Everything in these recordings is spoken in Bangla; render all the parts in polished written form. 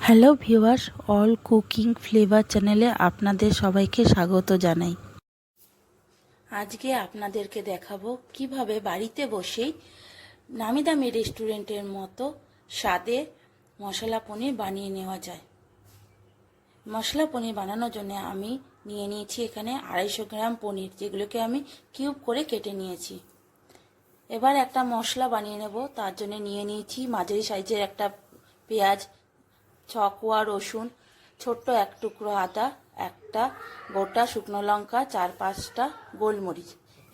Hello viewers, all cooking flavour চ্যানেলে আপনাদের সবাইকে স্বাগত জানাই। আজকে আপনাদেরকে দেখাবো কিভাবে বাড়িতে বসেই নামি দামি রেস্টুরেন্টের মতো স্বাদে মশলা পনির বানিয়ে নেওয়া যায়। মশলা পনির বানানোর জন্য আমি নিয়ে নিয়েছি এখানে 250 গ্রাম পনির, যেগুলোকে আমি কিউব করে কেটে নিয়েছি। এবার একটা মশলা বানিয়ে নেব। তার জন্য নিয়ে নিয়েছি মাঝারি সাইজের একটা পেঁয়াজ, 6 কোয়া রসুন, ছোট্ট এক টুকরো আদা, একটা গোটা শুকনো লঙ্কা, 4-5টা গোলমরিচ।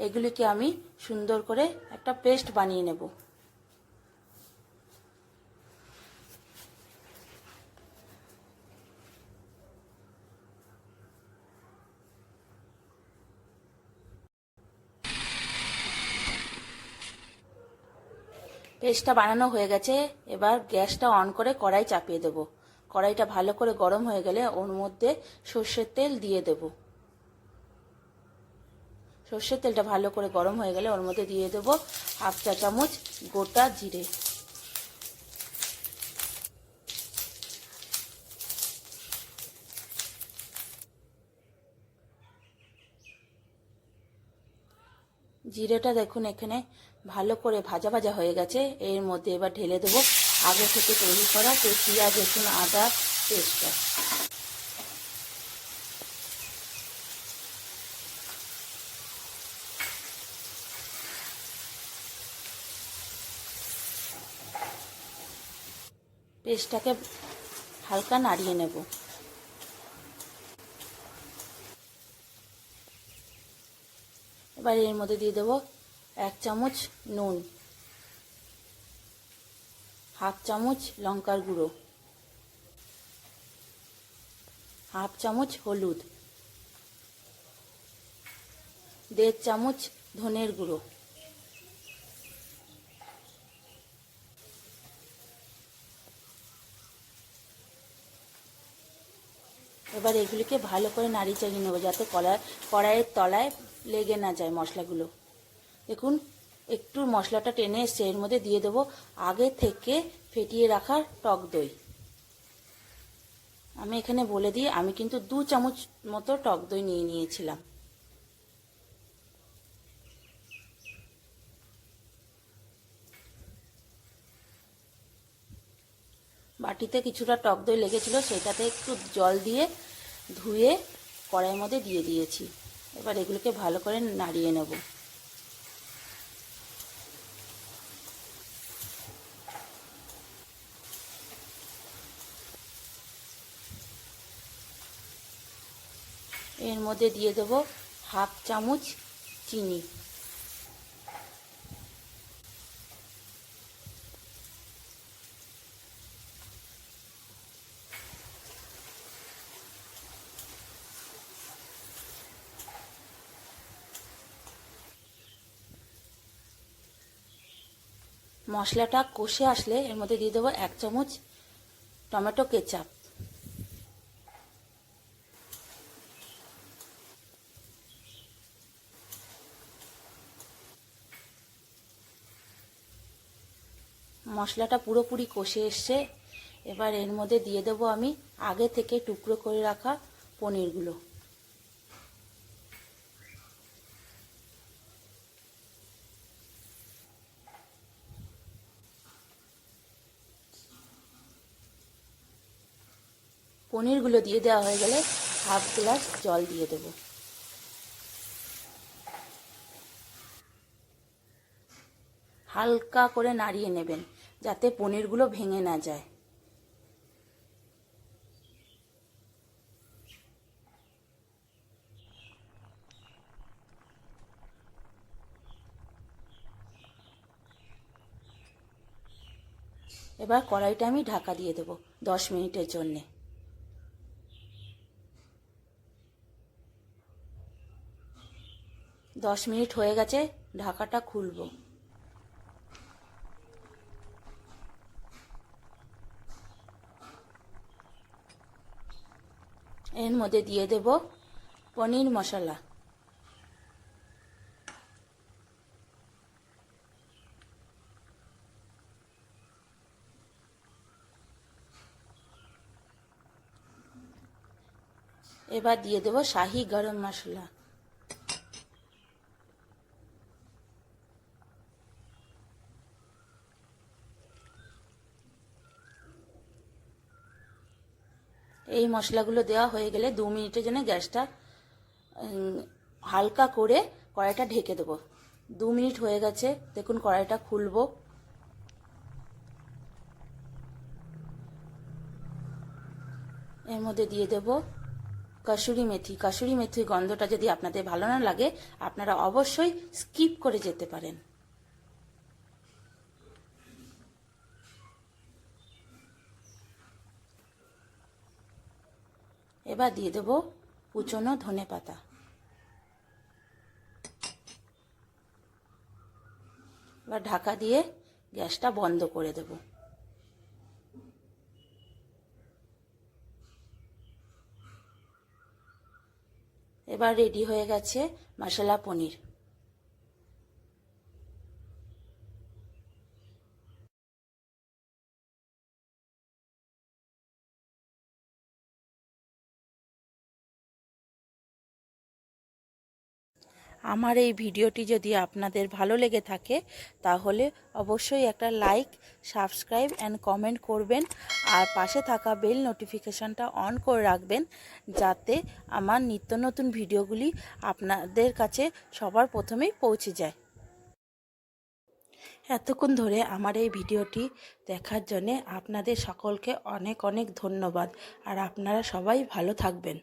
এগুলিকে আমি সুন্দর করে একটা পেস্ট বানিয়ে নেব। পেস্টটা বানানো হয়ে গেছে। এবার গ্যাসটা অন করে কড়াই চাপিয়ে দেব। কড়াইটা ভালো করে গরম হয়ে গেলে ওর মধ্যে সর্ষের তেল দিয়ে দেব। সর্ষের তেলটা ভালো করে গরম হয়ে গেলে ওর মধ্যে দিয়ে দেব 1/2 চা চামচ গোটা জিরে। জিরেটা দেখুন এখানে ভালো করে ভাজা ভাজা হয়ে গেছে। এর মধ্যে এবার ঢেলে দেবো আগে থেকে তৈরি করা পেঁয়াজ, রসুন, আদা পেস্টটা। পেস্টটাকে হালকা নাড়িয়ে নেব। এবার এর মধ্যে দিয়ে দেবো 1 চামচ নুন, 1/2 চামচ লঙ্কার গুঁড়ো, 1/2 চামচ হলুদ, 1.5 চামচ ধনের গুঁড়ো। এবার এগুলিকে ভালো করে নাড়িয়ে চাড়িয়ে নেবো যাতে কড়াইয়ের তলায় লেগে না যায় মশলাগুলো। দেখুন একটু মশলাটা টেনে এসছে। এর মধ্যে দিয়ে দেবো আগে থেকে ফেটিয়ে রাখা টক দই। আমি এখানে বলে দিই, আমি কিন্তু 2 চামচ মতো টক দই নিয়ে নিয়েছিলাম। বাটিতে কিছুটা টক দই লেগেছিল, সেটাতে একটু জল দিয়ে ধুয়ে কড়াইয়ের মধ্যে দিয়ে দিয়েছি। এবার এগুলোকে ভালো করে নাড়িয়ে নেব। এর মধ্যে দিয়ে দেব 1/2 চামচ চিনি। মশলাটা কষে আসলে এর মধ্যে দিয়ে দেবো 1 চামচ টমেটো কেচাপ। মশলাটা পুরোপুরি কষে এসছে। এবার এর মধ্যে দিয়ে দেবো আমি আগে থেকে টুকরো করে রাখা পনিরগুলো। পনিরগুলো দিয়ে দেওয়া হয়ে গেলে 1/2 গ্লাস জল দিয়ে দেবো। হালকা করে নাড়িয়ে নেবেন যাতে পনিরগুলো ভেঙে না যায়। এবার কড়াইটা আমি ঢাকা দিয়ে দেবো 10 মিনিটের জন্যে। 10 মিনিট হয়ে গেছে, ঢাকাটা খুলবো। এর মধ্যে দিয়ে দেব পনির মশলা, এবার দিয়ে দেব শাহি গরম মশলা। এই মশলাগুলো দেওয়া হয়ে গেলে 2 মিনিটের জন্য গ্যাসটা হালকা করে কড়াইটা ঢেকে দেবো। 2 মিনিট হয়ে গেছে, দেখুন কড়াইটা খুলবো। এর মধ্যে দিয়ে দেব কাসুরি মেথি। কাসুরি মেথির গন্ধটা যদি আপনাদের ভালো না লাগে আপনারা অবশ্যই স্কিপ করে যেতে পারেন। এবার দিয়ে দেব কুচনো ধনেপাতা। এবার ঢাকা দিয়ে গ্যাসটা বন্ধ করে দেব। এবার রেডি হয়ে গেছে মশলা পনির। আমার এই ভিডিওটি যদি আপনাদের ভালো লেগে থাকে তাহলে অবশ্যই একটা লাইক, সাবস্ক্রাইব অ্যান্ড কমেন্ট করবেন, আর পাশে থাকা বেল নোটিফিকেশানটা অন করে রাখবেন যাতে আমার নিত্য নতুন ভিডিওগুলি আপনাদের কাছে সবার প্রথমেই পৌঁছে যায়। এতক্ষণ ধরে আমার এই ভিডিওটি দেখার জন্যে আপনাদের সকলকে অনেক অনেক ধন্যবাদ, আর আপনারা সবাই ভালো থাকবেন।